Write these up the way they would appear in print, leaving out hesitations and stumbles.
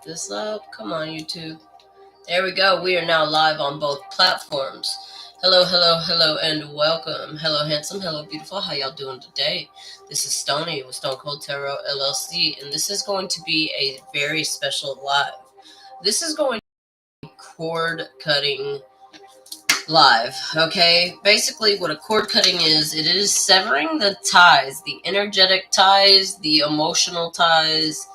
this up. Come on, YouTube. There we go. We are now live on both platforms. Hello, hello, hello, and welcome. Hello, handsome. Hello, beautiful. How y'all doing today? This is Stoney with Stone Cold Tarot L.L.C, and this is going to be a very special live. This is going to be cord cutting live, okay? Basically, what a cord cutting is, it is severing the ties, the energetic ties, the emotional ties,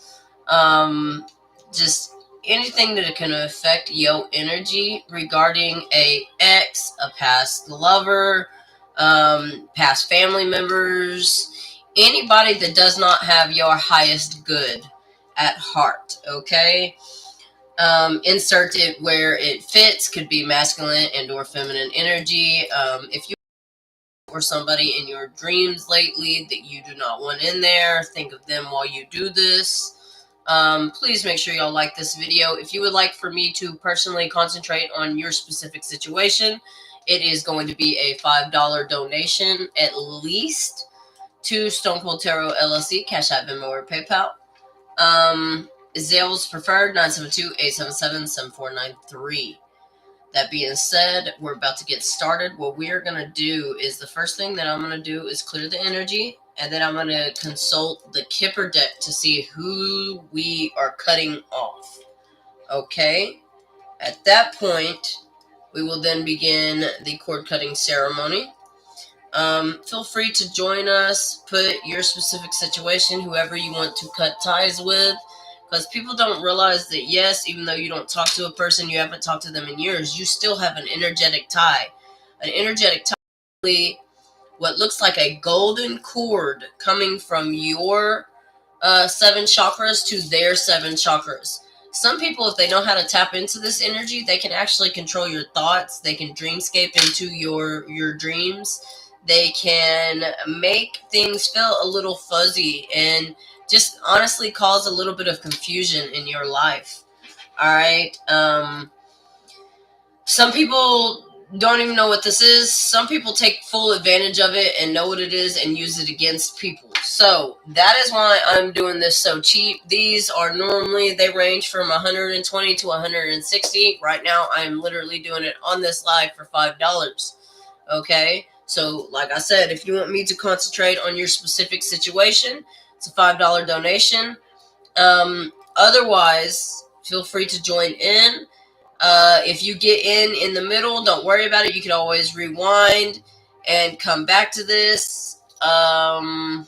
just anything that can affect your energy regarding a ex, a past lover, past family members, anybody that does not have your highest good at heart, okay? Insert it where it fits. Could be masculine and or feminine energy. If you or somebody in your dreams lately that you do not want in there, think of them while you do this. Please make sure y'all like this video. If you would like for me to personally concentrate on your specific situation, it is going to be a $5 donation at least to Stone Cold Tarot LLC, CashApp, Venmo, or PayPal. Zales preferred, 972-877-7493. That being said, we're about to get started. What we are going to do is, the first thing that I'm going to do is clear the energy, and then I'm going to consult the Kipper deck to see who we are cutting off. Okay? At that point, we will then begin the cord cutting ceremony. Feel free to join us. Put your specific situation, whoever you want to cut ties with, because people don't realize that, yes, even though you don't talk to a person, you haven't talked to them in years, you still have an energetic tie. An energetic tie is what looks like a golden cord coming from your 7 chakras to their 7 chakras. Some people, if they know how to tap into this energy, they can actually control your thoughts. They can dreamscape into your dreams. They can make things feel a little fuzzy and just honestly cause a little bit of confusion in your life. All right. Some people don't even know what this is. Some people take full advantage of it and know what it is and use it against people. So that is why I'm doing this so cheap. These are normally, they range from $120 to $160. Right now, I'm literally doing it on this live for $5. Okay? So, like I said, if you want me to concentrate on your specific situation, it's a $5 donation. Otherwise, feel free to join in. If you get in the middle, don't worry about it. You can always rewind and come back to this. I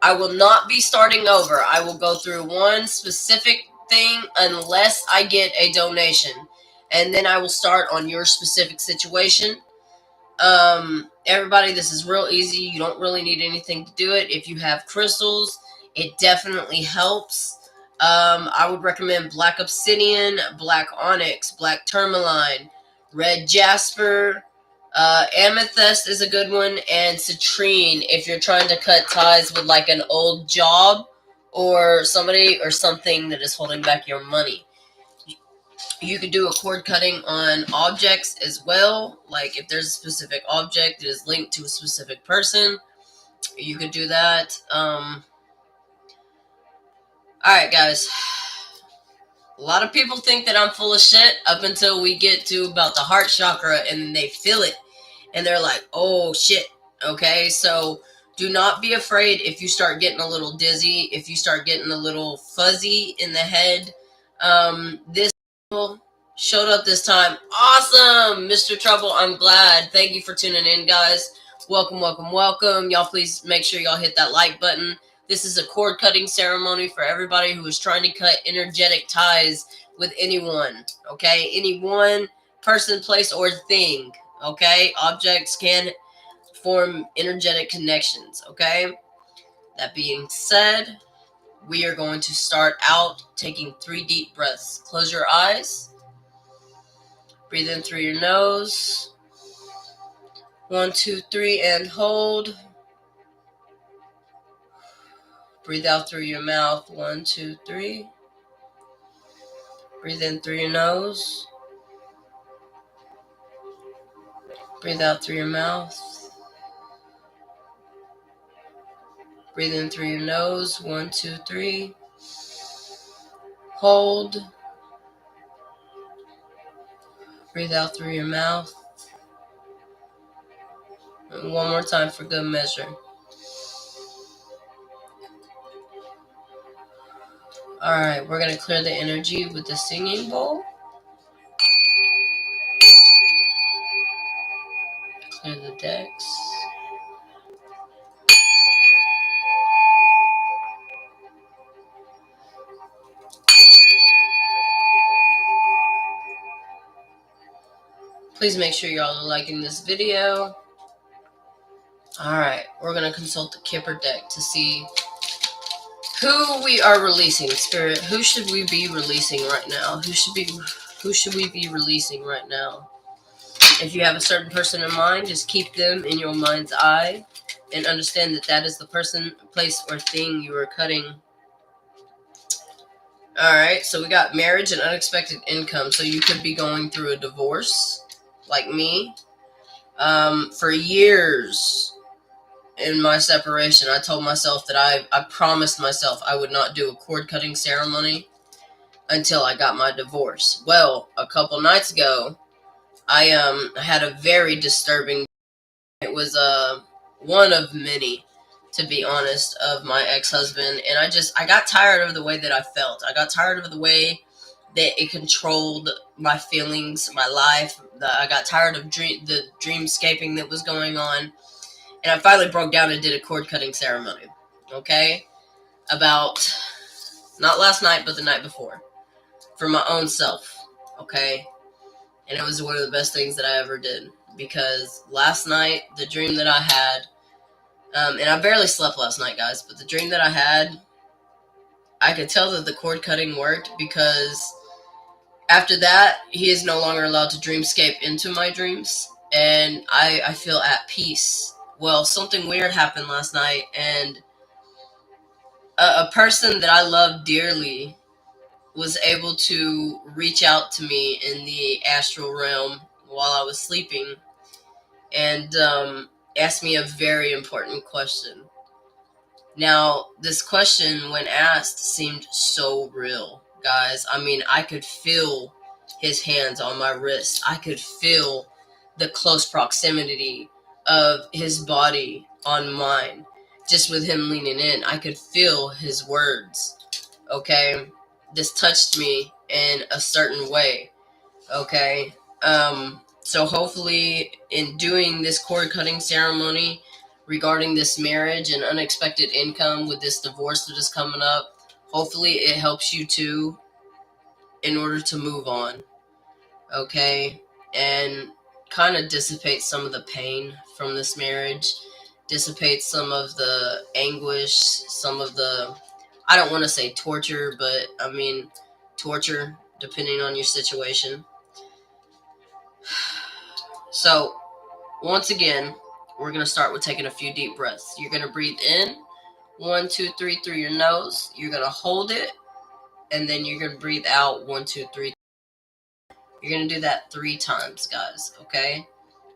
will not be starting over. I will go through one specific thing unless I get a donation. And then I will start on your specific situation. Everybody, this is real easy. You don't really need anything to do it. If you have crystals, it definitely helps. I would recommend black obsidian, black onyx, black tourmaline, red jasper, amethyst is a good one, and citrine if you're trying to cut ties with like an old job or somebody or something that is holding back your money. You could do a cord cutting on objects as well. Like if there's a specific object that is linked to a specific person, you could do that. Alright, guys. A lot of people think that I'm full of shit up until we get to about the heart chakra and they feel it. And they're like, oh shit. Okay, so do not be afraid if you start getting a little dizzy, if you start getting a little fuzzy in the head. This showed up this time. Awesome, Mr. Trouble. I'm glad. Thank you for tuning in, guys. Welcome, welcome, welcome. Y'all please make sure y'all hit that like button. This is a cord cutting ceremony for everybody who is trying to cut energetic ties with anyone. Okay, any one person, place, or thing. Okay, objects can form energetic connections. Okay, that being said, we are going to start out taking 3 deep breaths. Close your eyes. Breathe in through your nose. 1, 2, 3, and hold. Breathe out through your mouth. 1, 2, 3. Breathe in through your nose. Breathe out through your mouth. Breathe in through your nose. 1, 2, 3. Hold. Breathe out through your mouth. And one more time for good measure. Alright, we're going to clear the energy with the singing bowl. Clear the decks. Please make sure y'all are liking this video. Alright, we're going to consult the Kipper deck to see who we are releasing. Spirit, who should we be releasing right now? Who should we be releasing right now? If you have a certain person in mind, just keep them in your mind's eye and understand that that is the person, place, or thing you are cutting. Alright, so we got marriage and unexpected income. So you could be going through a divorce, like me. For years in my separation, I told myself that I promised myself I would not do a cord cutting ceremony until I got my divorce. Well, a couple nights ago, I had a very disturbing. It was one of many, to be honest, of my ex-husband, and I got tired of the way that I felt. I got tired of the way that it controlled my feelings, my life. I got tired of the dreamscaping that was going on, and I finally broke down and did a cord cutting ceremony. Okay, about not last night, but the night before, for my own self. Okay. And it was one of the best things that I ever did. Because last night, the dream that I had, and I barely slept last night, guys, but the dream that I had, I could tell that the cord cutting worked, because after that, he is no longer allowed to dreamscape into my dreams, and I feel at peace. Well, something weird happened last night, and a person that I love dearly was able to reach out to me in the astral realm while I was sleeping, and asked me a very important question. Now, this question, when asked, seemed so real, guys. I mean, I could feel his hands on my wrist. I could feel the close proximity of his body on mine. Just with him leaning in, I could feel his words. Okay? This touched me in a certain way. Okay? So hopefully, in doing this cord cutting ceremony regarding this marriage and unexpected income with this divorce that is coming up, hopefully it helps you too in order to move on. Okay? And kind of dissipate some of the pain from this marriage, dissipate some of the anguish, some of the, I don't want to say torture, but I mean torture, depending on your situation. So, once again, we're going to start with taking a few deep breaths. You're going to breathe in, 1, 2, 3 through your nose. You're going to hold it, and then you're going to breathe out, 1, 2, 3. You're going to do that 3 times, guys, okay?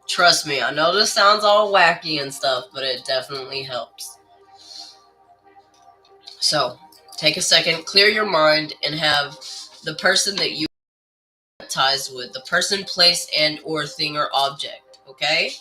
Trust me, I know this sounds all wacky and stuff, but it definitely helps. So, take a second, clear your mind, and have the person that you ties with, the person, place, and or thing or object, okay?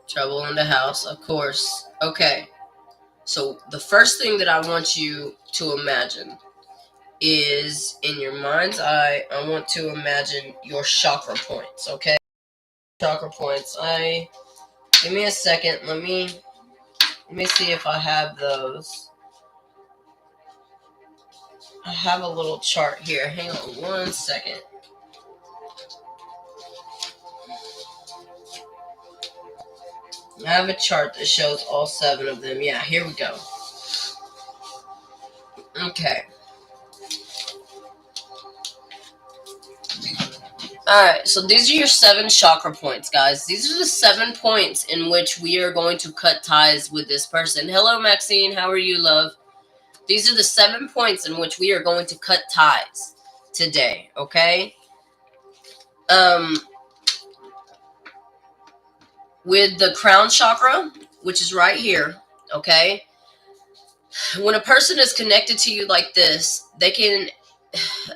Trouble in the house, of course. Okay. So the first thing that I want you to imagine is, in your mind's eye, I want to imagine your chakra points, okay? Chakra points. Give me a second. Let me see if I have those. I have a little chart here. Hang on 1 second. I have a chart that shows all 7 of them. Yeah, here we go. Okay. Alright, so these are your 7 chakra points, guys. These are the 7 points in which we are going to cut ties with this person. Hello, Maxine. How are you, love? These are the 7 points in which we are going to cut ties today, okay? With the crown chakra, which is right here, okay? When a person is connected to you like this, they can,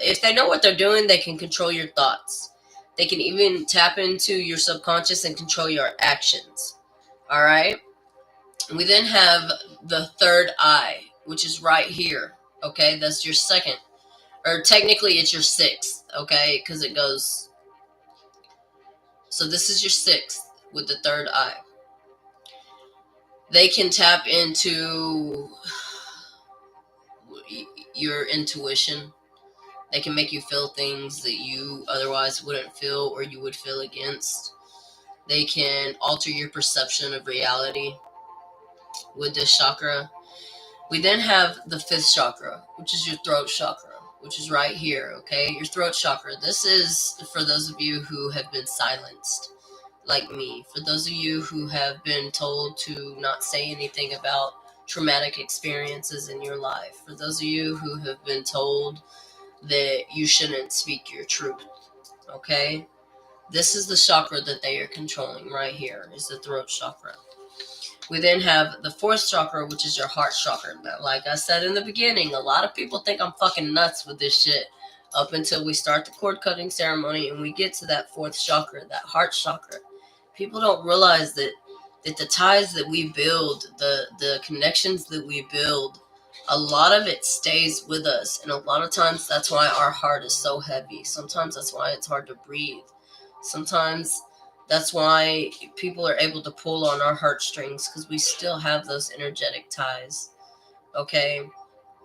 if they know what they're doing, they can control your thoughts. They can even tap into your subconscious and control your actions. All right. We then have the third eye, which is right here. Okay. That's your second, or technically it's your 6th. Okay. Because it goes. So this is your 6th with the third eye. They can tap into your intuition. They can make you feel things that you otherwise wouldn't feel or you would feel against. They can alter your perception of reality with this chakra. We then have the 5th chakra, which is your throat chakra, which is right here, okay? Your throat chakra. This is for those of you who have been silenced, like me. For those of you who have been told to not say anything about traumatic experiences in your life. For those of you who have been told that you shouldn't speak your truth, okay? This is the chakra that they are controlling right here, is the throat chakra. We then have the 4th chakra, which is your heart chakra. Now, like I said in the beginning, a lot of people think I'm fucking nuts with this shit up until we start the cord cutting ceremony and we get to that 4th chakra, that heart chakra. People don't realize that the ties that we build, the connections that we build, a lot of it stays with us. And a lot of times that's why our heart is so heavy. Sometimes that's why it's hard to breathe. Sometimes that's why people are able to pull on our heartstrings, because we still have those energetic ties. Okay?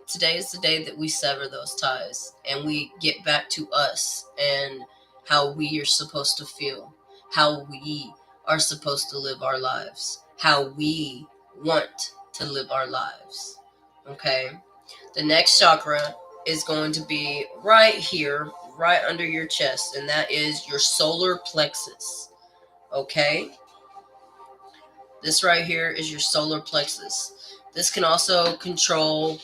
Today is the day that we sever those ties and we get back to us and how we are supposed to feel, how we are supposed to live our lives, how we want to live our lives. Okay? The next chakra is going to be right here, right under your chest, and that is your solar plexus. Okay? This right here is your solar plexus. This can also control,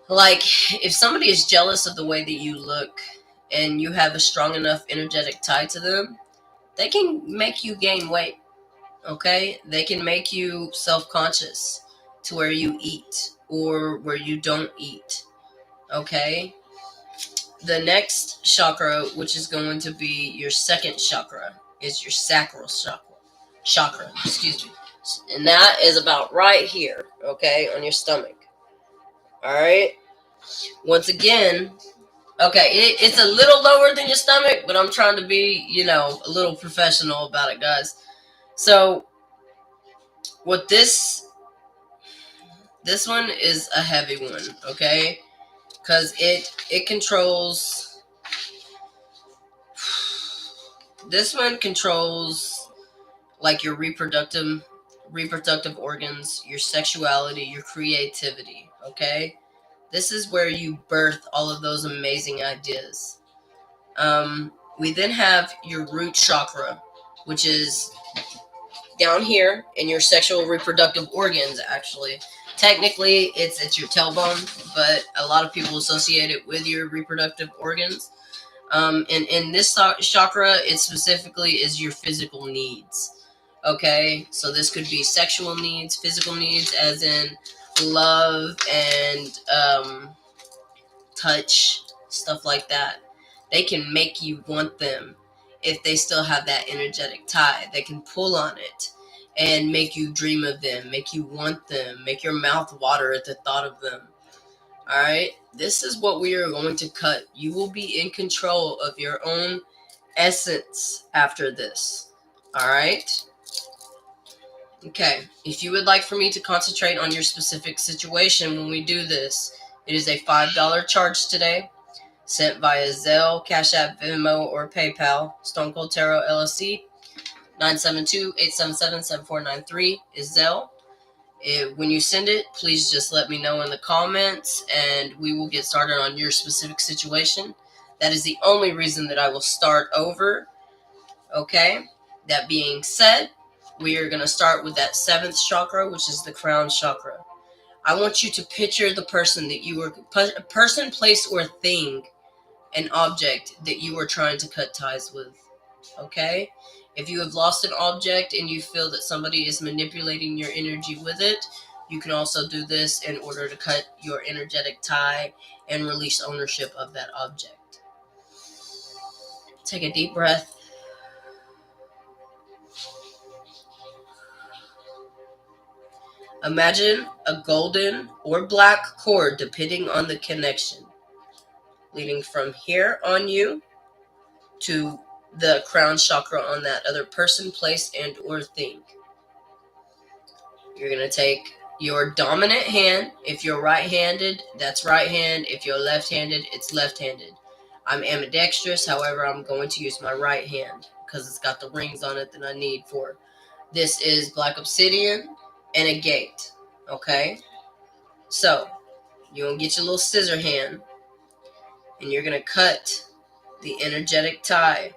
like, if somebody is jealous of the way that you look and you have a strong enough energetic tie to them, they can make you gain weight. Okay? They can make you self-conscious to where you eat or where you don't eat. Okay? The next chakra, which is going to be your 2nd chakra, is your sacral chakra, excuse me. And that is about right here, okay, on your stomach. All right? Once again, okay, it's a little lower than your stomach, but I'm trying to be, a little professional about it, guys. So, what this one is a heavy one, okay? Because it controls, this one controls, like, your reproductive organs, your sexuality, your creativity, okay? This is where you birth all of those amazing ideas. We then have your root chakra, which is down here in your sexual reproductive organs, actually. Technically, it's your tailbone, but a lot of people associate it with your reproductive organs. And in this chakra, it specifically is your physical needs. Okay? So this could be sexual needs, physical needs, as in love and touch, stuff like that. They can make you want them if they still have that energetic tie. They can pull on it and make you dream of them, make you want them, make your mouth water at the thought of them. All right? This is what we are going to cut. You will be in control of your own essence after this. All right? Okay. If you would like for me to concentrate on your specific situation when we do this, it is a $5 charge today, sent via Zelle, CashApp, Venmo, or PayPal. Stone Cold Tarot LLC, 972-877-7493 is Zelle. When you send it, please just let me know in the comments, and we will get started on your specific situation. That is the only reason that I will start over. Okay? That being said, we are going to start with that 7th chakra, which is the crown chakra. I want you to picture the person that you were, person, place, or thing, an object that you were trying to cut ties with. Okay? If you have lost an object and you feel that somebody is manipulating your energy with it, you can also do this in order to cut your energetic tie and release ownership of that object. Take a deep breath. Imagine a golden or black cord, depending on the connection, leading from here on you to the crown chakra on that other person, place, and or thing. You're going to take your dominant hand. If you're right-handed, that's right hand. If you're left-handed, it's left-handed. I'm ambidextrous, however, I'm going to use my right hand because it's got the rings on it that I need for. This is black obsidian and a gate. Okay? So, you're going to get your little scissor hand and you're going to cut the energetic tie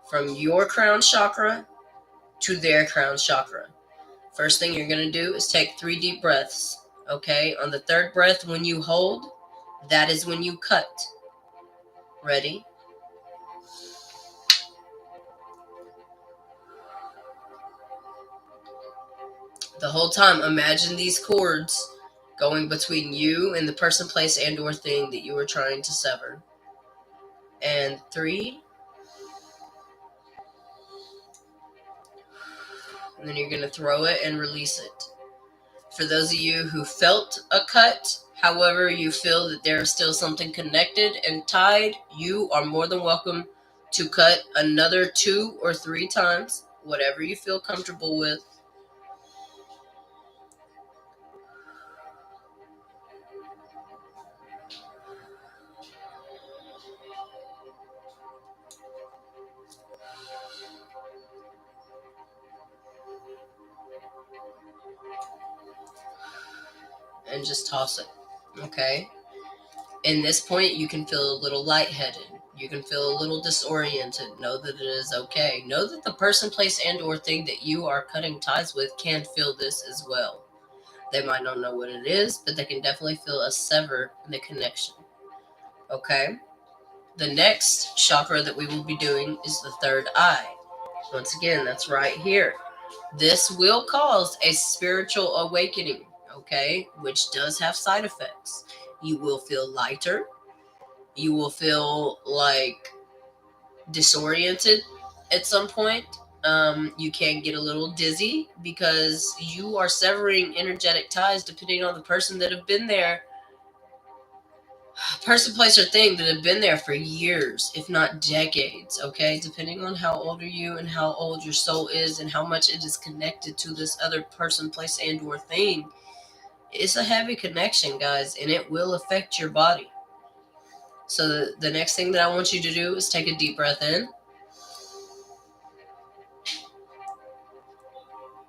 from your crown chakra to their crown chakra. First thing you're going to do is take 3 deep breaths. Okay? On the 3rd breath, when you hold, that is when you cut. Ready? The whole time, imagine these cords going between you and the person, place, and or thing that you were trying to sever. And 3. And then you're going to throw it and release it. For those of you who felt a cut, however, you feel that there is still something connected and tied, you are more than welcome to cut another 2 or 3 times, whatever you feel comfortable with. And just toss it. Okay? In this point, you can feel a little lightheaded. You can feel a little disoriented. Know that it is okay. Know that the person, place, and or thing that you are cutting ties with can feel this as well. They might not know what it is, but they can definitely feel a sever in the connection. Okay? The next chakra that we will be doing is the 3rd eye. Once again, that's right here. This will cause a spiritual awakening, okay? Which does have side effects. You will feel lighter. You will feel like disoriented at some point. You can get a little dizzy because you are severing energetic ties depending on the person that have been there. Person, place, or thing that have been there for years, if not decades, okay? Depending on how old are you and how old your soul is and how much it is connected to this other person, place, and or thing. It's a heavy connection, guys, and it will affect your body. So the next thing that I want you to do is take a deep breath in.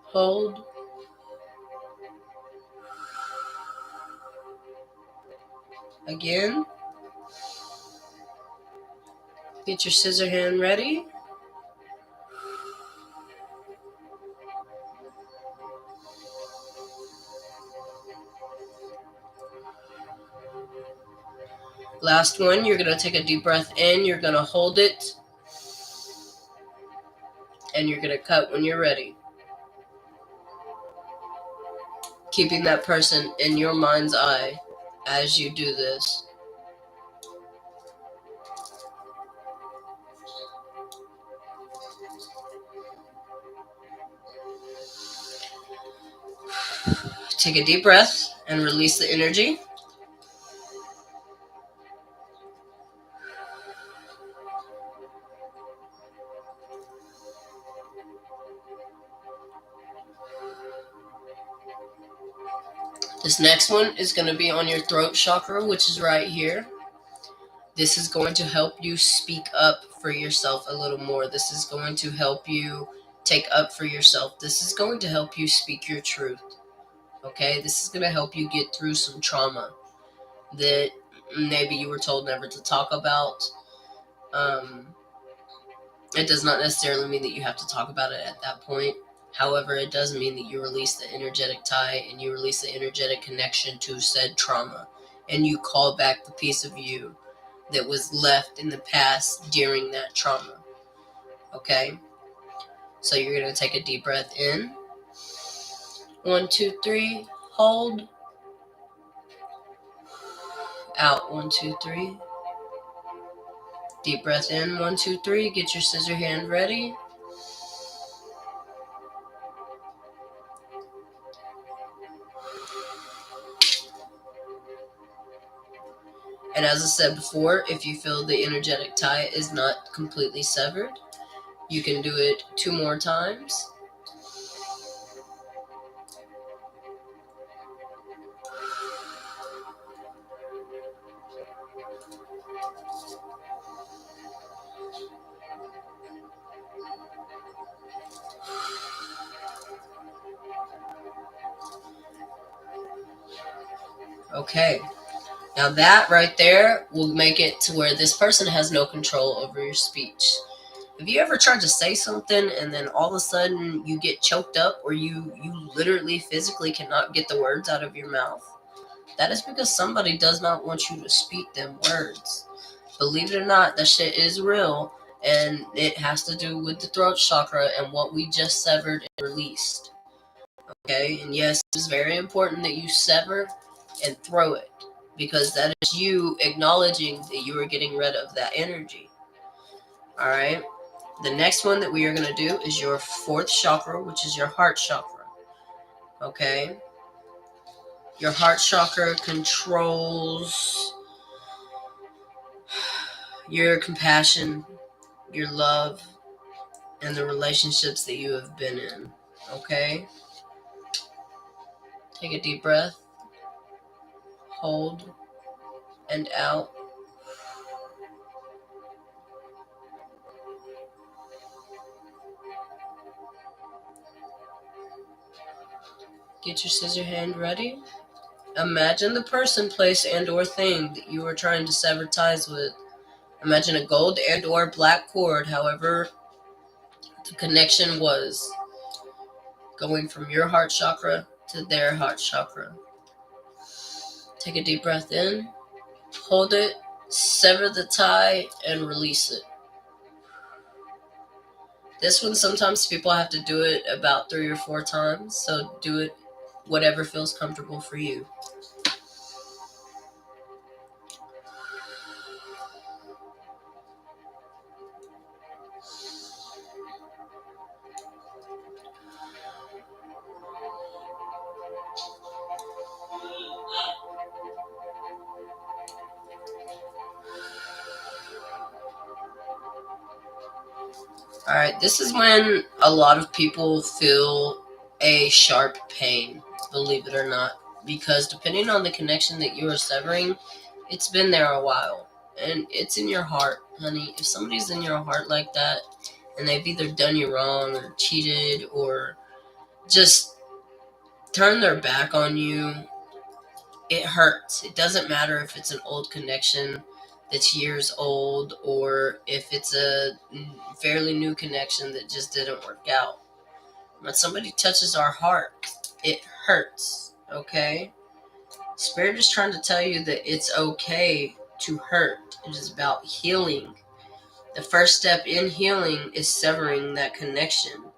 Hold. Again. Get your scissor hand ready. Last one, you're going to take a deep breath in. You're going to hold it. And you're going to cut when you're ready. Keeping that person in your mind's eye as you do this. Take a deep breath and release the energy. This next one is going to be on your throat chakra, which is right here. This is going to help you speak up for yourself a little more. This is going to help you take up for yourself. This is going to help you speak your truth. Okay? This is going to help you get through some trauma that maybe you were told never to talk about. It does not necessarily mean that you have to talk about it at that point. However, it does mean that you release the energetic tie and you release the energetic connection to said trauma, and you call back the piece of you that was left in the past during that trauma. Okay? So you're going to take a deep breath in. 1, 2, 3. Hold. Out. 1, 2, 3. Deep breath in. 1, 2, 3. Get your scissor hand ready. And as I said before, if you feel the energetic tie is not completely severed, you can do it 2 more times. Okay. Now that right there will make it to where this person has no control over your speech. Have you ever tried to say something and then all of a sudden you get choked up, or you literally physically cannot get the words out of your mouth? That is because somebody does not want you to speak them words. Believe it or not, that shit is real, and it has to do with the throat chakra and what we just severed and released. Okay, and yes, it's very important that you sever and throw it, because that is you acknowledging that you are getting rid of that energy. Alright, the next one that we are going to do is your 4th chakra, which is your heart chakra. Okay, your heart chakra controls your compassion, your love, and the relationships that you have been in. Okay, take a deep breath, hold, and out. Get your scissor hand ready. Imagine the person, place, and or thing that you are trying to sever ties with. Imagine a gold and or black cord, however the connection was, going from your heart chakra to their heart chakra. Take a deep breath in, hold it, sever the tie, and release it. This one, sometimes people have to do it about 3 or 4 times, so do it whatever feels comfortable for you. Alright, this is when a lot of people feel a sharp pain, believe it or not, because depending on the connection that you are severing, it's been there a while, and it's in your heart, honey. If somebody's in your heart like that, and they've either done you wrong, or cheated, or just turned their back on you, it hurts. It doesn't matter if it's an old connection that's years old, or if it's a fairly new connection that just didn't work out. When somebody touches our heart, it hurts, okay? Spirit is trying to tell you that it's okay to hurt. It is about healing. The first step in healing is severing that connection,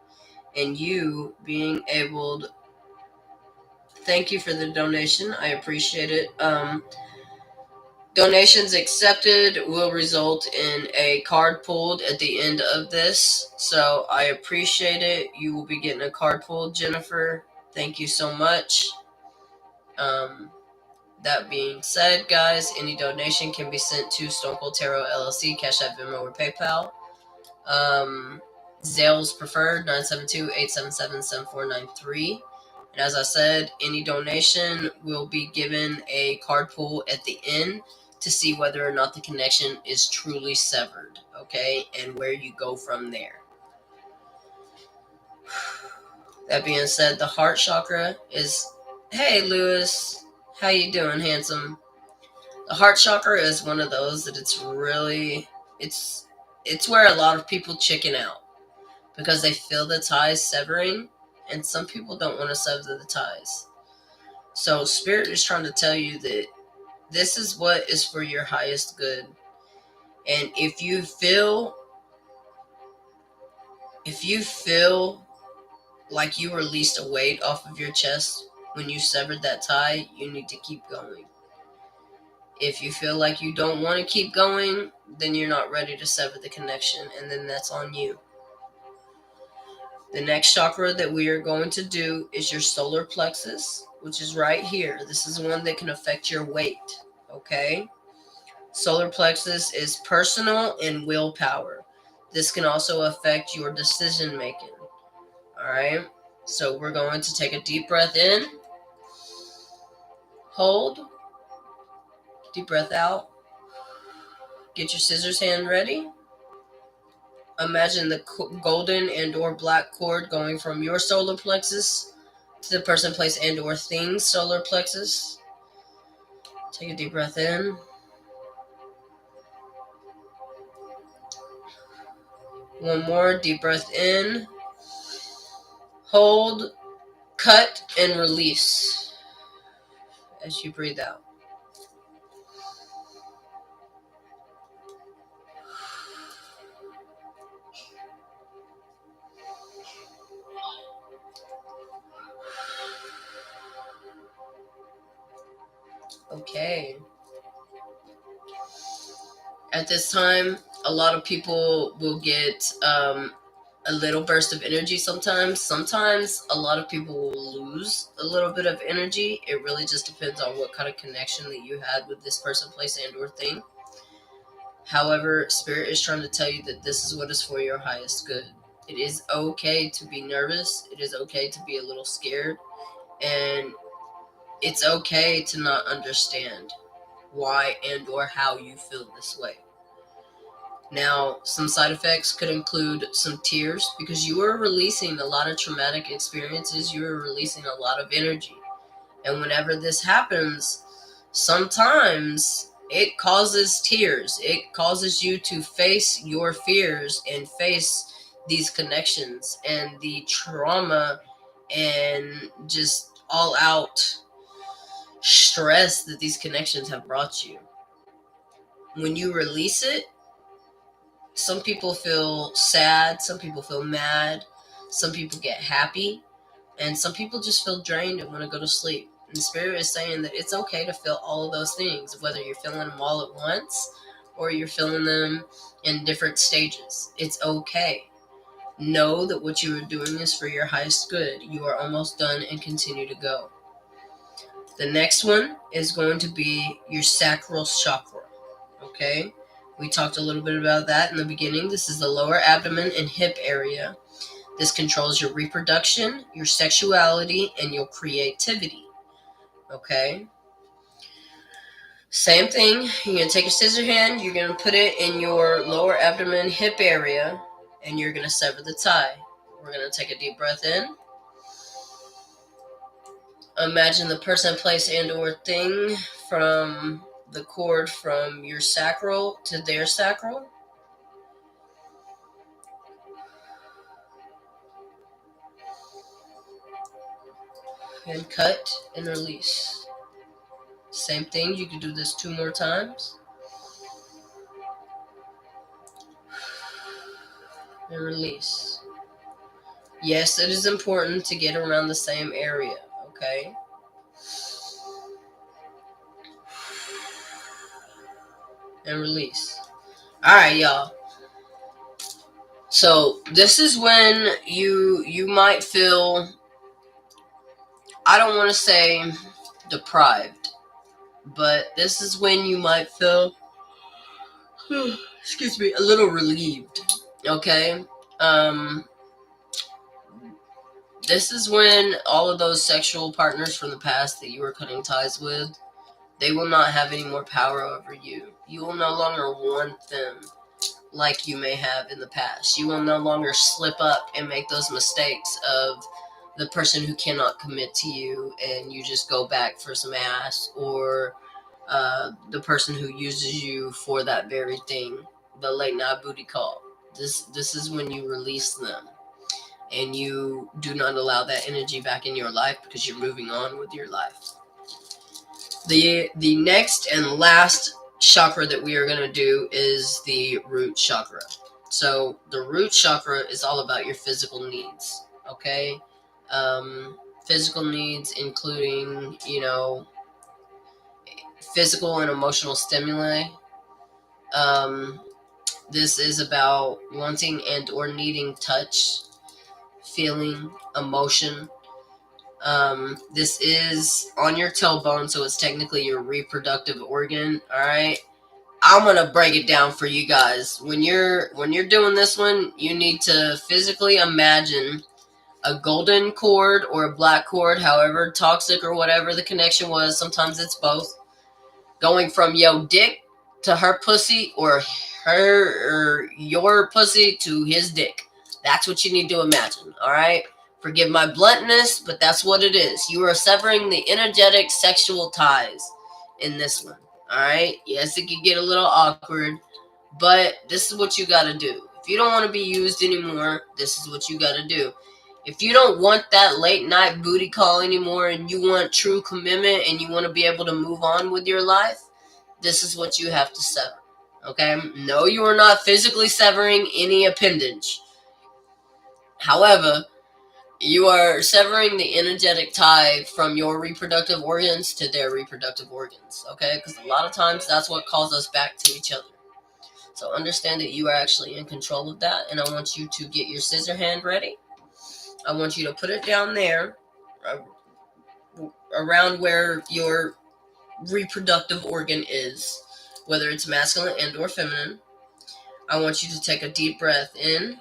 and you being able to... Thank you for the donation. I appreciate it. Donations accepted will result in a card pulled at the end of this, so I appreciate it. You will be getting a card pulled, Jennifer. Thank you so much. That being said, guys, any donation can be sent to StoneColdTarotLLC, CashApp, Venmo, or PayPal. Zales preferred, 972-877-7493. And as I said, any donation will be given a card pull at the end to see whether or not the connection is truly severed, okay, and where you go from there. That being said, the heart chakra is... Hey, Lewis. How you doing, handsome? The heart chakra is one of those that it's it's where a lot of people chicken out because they feel the ties severing, and some people don't want to sever the ties. So Spirit is trying to tell you that this is what is for your highest good. And if you feel like you released a weight off of your chest when you severed that tie, you need to keep going. If you feel like you don't want to keep going, then you're not ready to sever the connection, and then that's on you. The next chakra that we are going to do is your solar plexus, which is right here. This is one that can affect your weight, okay? Solar plexus is personal and willpower. This can also affect your decision making, all right? So we're going to take a deep breath in, hold, deep breath out, get your scissors hand ready. Imagine the golden and or black cord going from your solar plexus to the person, place, and or thing's solar plexus. Take a deep breath in. One more deep breath in. Hold, cut, and release as you breathe out. Okay. At this time, a lot of people will get a little burst of energy sometimes. Sometimes a lot of people will lose a little bit of energy. It really just depends on what kind of connection that you had with this person, place, and or thing. However, Spirit is trying to tell you that this is what is for your highest good. It is okay to be nervous. It is okay to be a little scared. And it's okay to not understand why and or how you feel this way. Now, some side effects could include some tears because you are releasing a lot of traumatic experiences. You are releasing a lot of energy. And whenever this happens, sometimes it causes tears. It causes you to face your fears and face these connections and the trauma and just all out stress that these connections have brought you. When you release it, some people feel sad, some people feel mad, some people get happy, and some people just feel drained and want to go to sleep. And the Spirit is saying that it's okay to feel all of those things, whether you're feeling them all at once or you're feeling them in different stages. It's okay. Know that what you are doing is for your highest good. You are almost done and continue to go. The next one is going to be your Sacral Chakra, okay? We talked a little bit about that in the beginning. This is the lower abdomen and hip area. This controls your reproduction, your sexuality, and your creativity. Okay? Same thing. You're going to take your scissor hand. You're going to put it in your lower abdomen, hip area, and you're going to sever the tie. We're going to take a deep breath in. Imagine the person, place, and or thing from the cord from your sacral to their sacral. And cut and release. Same thing, you can do this 2 more times. And release. Yes, it is important to get around the same area, okay? And release. Alright, y'all. So this is when you might feel, I don't want to say deprived, but this is when you might feel excuse me, a little relieved. Okay? This is when all of those sexual partners from the past that you were cutting ties with, they will not have any more power over you. You will no longer want them like you may have in the past. You will no longer slip up and make those mistakes of the person who cannot commit to you and you just go back for some ass, or the person who uses you for that very thing. the late night booty call. This is when you release them and you do not allow that energy back in your life because you're moving on with your life. The next and last chakra that we are going to do is the root chakra. So the root chakra is all about your physical needs, okay? Physical needs including, physical and emotional stimuli. This is about wanting and or needing touch, feeling, emotion. This is on your tailbone, so it's technically your reproductive organ. All right, I'm gonna break it down for you guys. When you're doing this one, you need to physically imagine a golden cord or a black cord, however toxic or whatever the connection was. Sometimes it's both. Going from your dick to her pussy, or your pussy to his dick. That's what you need to imagine. All right. Forgive my bluntness, but that's what it is. You are severing the energetic sexual ties in this one. All right. Yes, it can get a little awkward, but this is what you got to do. If you don't want to be used anymore, this is what you got to do. If you don't want that late night booty call anymore and you want true commitment and you want to be able to move on with your life, this is what you have to sever. Okay? No, you are not physically severing any appendage. However, you are severing the energetic tie from your reproductive organs to their reproductive organs. Okay? Because a lot of times that's what calls us back to each other. So understand that you are actually in control of that, and I want you to get your scissor hand ready. I want you to put it down there, around where your reproductive organ is, whether it's masculine and or feminine. I want you to take a deep breath in,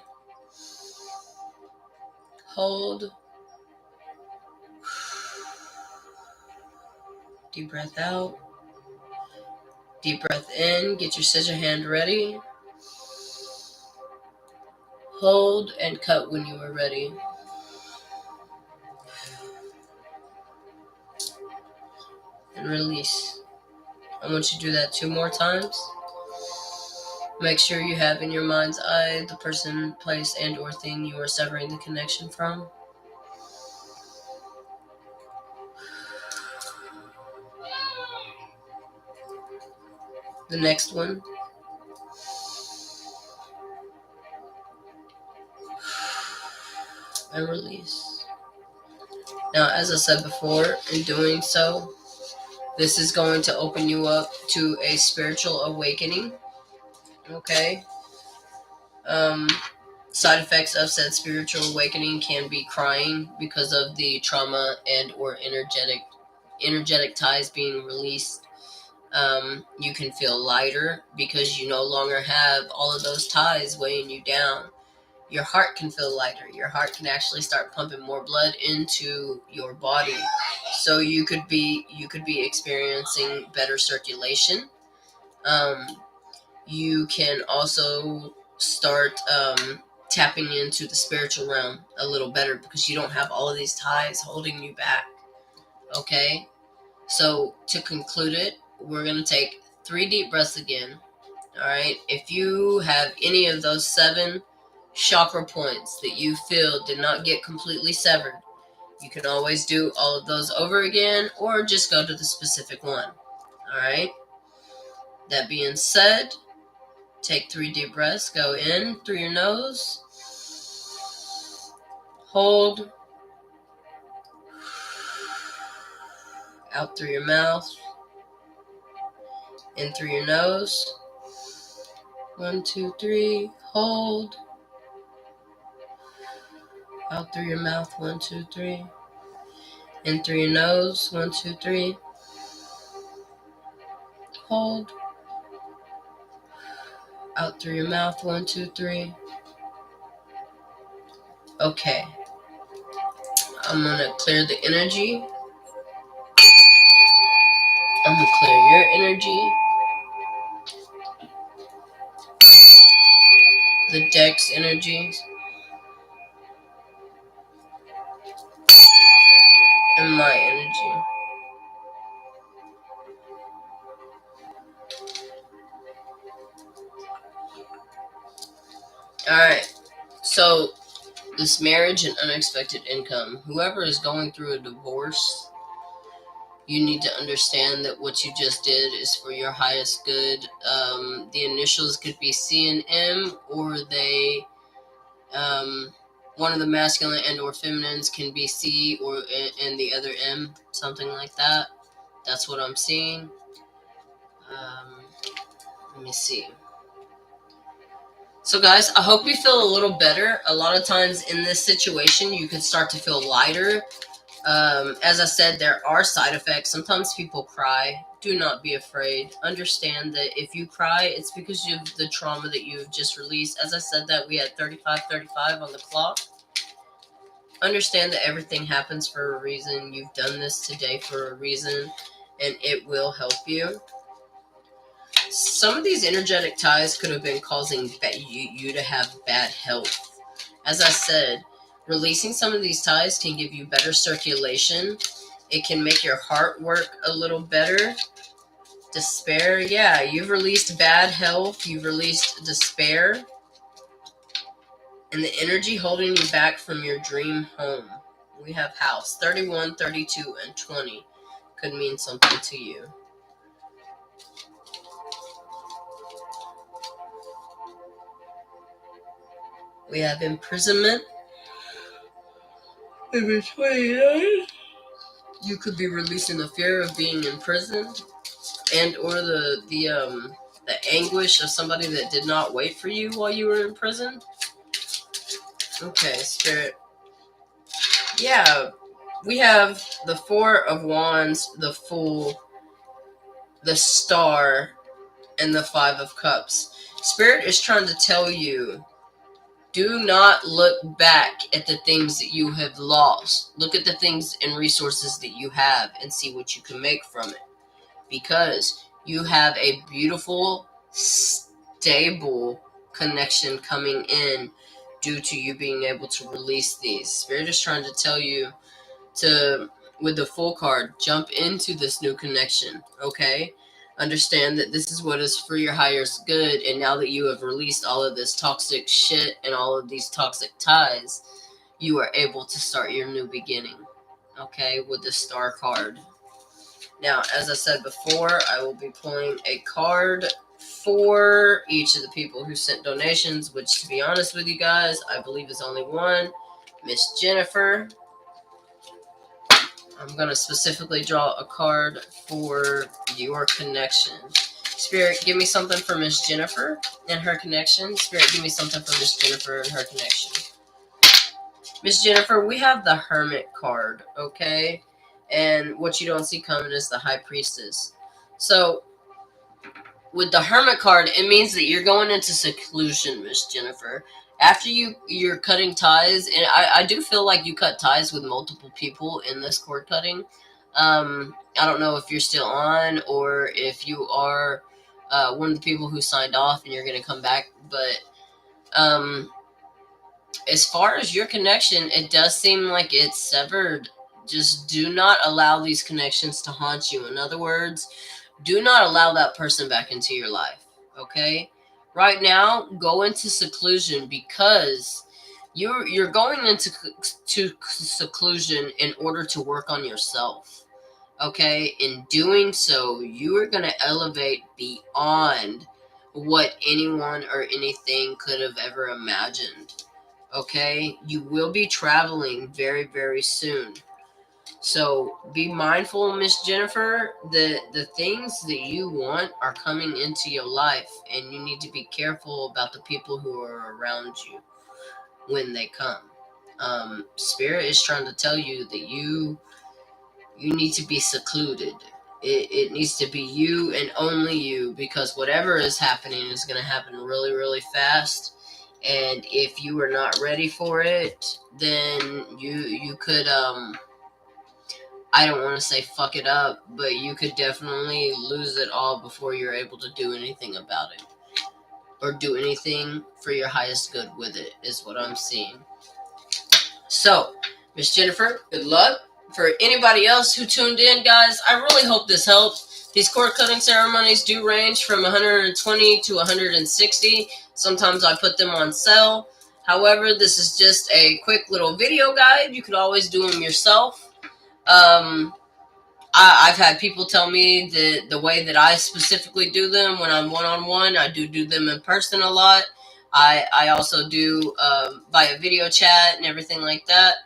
hold, deep breath out, deep breath in, get your scissor hand ready, hold, and cut when you are ready. And release. I want you to do that 2 more times. Make sure you have in your mind's eye the person, place, and or thing you are severing the connection from. The next one. And release. Now, as I said before, in doing so, this is going to open you up to a spiritual awakening. Okay? Side effects of said spiritual awakening can be crying because of the trauma and or energetic ties being released. You can feel lighter because you no longer have all of those ties weighing you down. Your heart can feel lighter. Your heart can actually start pumping more blood into your body. So you could be experiencing better circulation. You can also start tapping into the spiritual realm a little better because you don't have all of these ties holding you back. Okay? So to conclude it, we're going to take 3 deep breaths again. All right? If you have any of those 7 chakra points that you feel did not get completely severed, you can always do all of those over again or just go to the specific one. All right? That being said, take 3 deep breaths. Go in through your nose. Hold. Out through your mouth. In through your nose. 1, 2, 3. Hold. Out through your mouth. 1, 2, 3. In through your nose. 1, 2, 3. Hold. Out through your mouth. 1, 2, 3. Okay. I'm gonna clear the energy. I'm gonna clear your energy. The deck's energies. And my energy. Alright, so this marriage and unexpected income. Whoever is going through a divorce, you need to understand that what you just did is for your highest good. The initials could be C and M, or they, one of the masculine and or feminines can be C or and the other M, something like that. That's what I'm seeing. Let me see. So guys, I hope you feel a little better. A lot of times in this situation, you can start to feel lighter. As I said, there are side effects. Sometimes people cry. Do not be afraid. Understand that if you cry, it's because of the trauma that you've just released. As I said that we had 35:35 on the clock. Understand that everything happens for a reason. You've done this today for a reason, and it will help you. Some of these energetic ties could have been causing you to have bad health. As I said, releasing some of these ties can give you better circulation. It can make your heart work a little better. Despair, yeah, you've released bad health. You've released despair. And the energy holding you back from your dream home. We have house. 31, 32, and 20 could mean something to you. We have imprisonment. Number 29. You could be releasing the fear of being imprisoned, and or the anguish of somebody that did not wait for you while you were in prison. Okay, Spirit. Yeah, we have the Four of Wands, the Fool, the Star, and the Five of Cups. Spirit is trying to tell you, do not look back at the things that you have lost. Look at the things and resources that you have and see what you can make from it. Because you have a beautiful, stable connection coming in due to you being able to release these. Spirit is trying to tell you to, with the Fool card, jump into this new connection, okay? Understand that this is what is for your highest good, and now that you have released all of this toxic shit and all of these toxic ties, you are able to start your new beginning, okay, with the Star card. Now, as I said before, I will be pulling a card for each of the people who sent donations, which, to be honest with you guys, I believe is only one, Miss Jennifer. I'm going to specifically draw a card for your connection. Spirit, give me something for Miss Jennifer and her connection. Spirit, give me something for Miss Jennifer and her connection. Miss Jennifer, we have the Hermit card, okay? And what you don't see coming is the High Priestess. So, with the Hermit card, it means that you're going into seclusion, Miss Jennifer. After you're cutting ties, and I do feel like you cut ties with multiple people in this cord cutting. I don't know if you're still on or if you are one of the people who signed off and you're going to come back. But as far as your connection, it does seem like it's severed. Just do not allow these connections to haunt you. In other words, do not allow that person back into your life, okay? Right now, go into seclusion because you're going into seclusion in order to work on yourself, okay? In doing so, you are going to elevate beyond what anyone or anything could have ever imagined, okay? You will be traveling very, very soon. So be mindful, Miss Jennifer, that the things that you want are coming into your life, and you need to be careful about the people who are around you when they come. Spirit is trying to tell you that you need to be secluded. It needs to be you and only you, because whatever is happening is going to happen really, really fast. And if you are not ready for it, then you could I don't want to say fuck it up, but you could definitely lose it all before you're able to do anything about it. Or do anything for your highest good with it, is what I'm seeing. So, Miss Jennifer, good luck. For anybody else who tuned in, guys, I really hope this helped. These cord cutting ceremonies do range from 120 to 160. Sometimes I put them on sale. However, this is just a quick little video guide. You could always do them yourself. I've had people tell me that the way that I specifically do them when I'm one-on-one, I do them in person a lot. I also do via video chat and everything like that.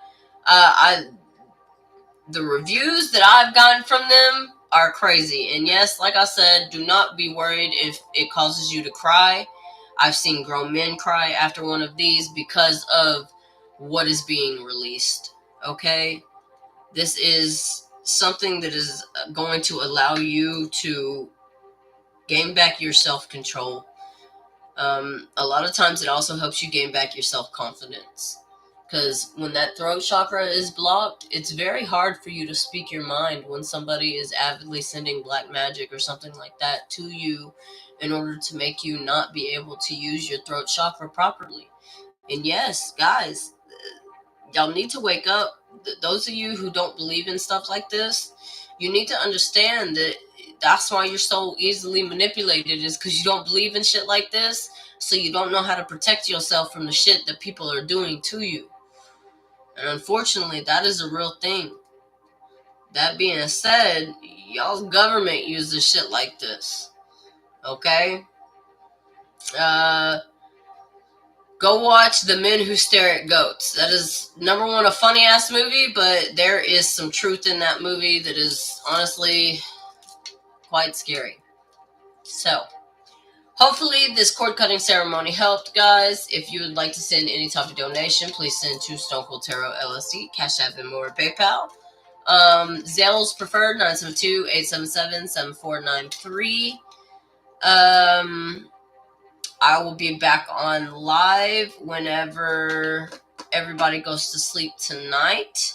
The reviews that I've gotten from them are crazy. And yes, like I said, do not be worried if it causes you to cry. I've seen grown men cry after one of these because of what is being released. Okay? This is something that is going to allow you to gain back your self-control. A lot of times it also helps you gain back your self-confidence. Because when that throat chakra is blocked, it's very hard for you to speak your mind when somebody is avidly sending black magic or something like that to you in order to make you not be able to use your throat chakra properly. And yes, guys, y'all need to wake up. Those of you who don't believe in stuff like this, you need to understand that that's why you're so easily manipulated, is because you don't believe in shit like this, so you don't know how to protect yourself from the shit that people are doing to you. And unfortunately, that is a real thing. That being said, y'all's government uses shit like this. Okay? Go watch The Men Who Stare at Goats. That is, number one, a funny-ass movie, but there is some truth in that movie that is honestly quite scary. So, hopefully this cord-cutting ceremony helped, guys. If you would like to send any type of donation, please send to StoneColdTarot.LLC, CashApp, Venmo, or PayPal. Zell's preferred, 972-877-7493. I will be back on live whenever everybody goes to sleep tonight.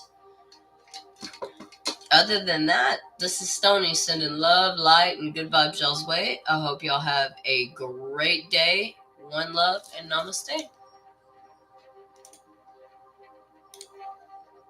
Other than that, this is Stoney sending love, light, and good vibes y'all's way. I hope y'all have a great day. One love and namaste.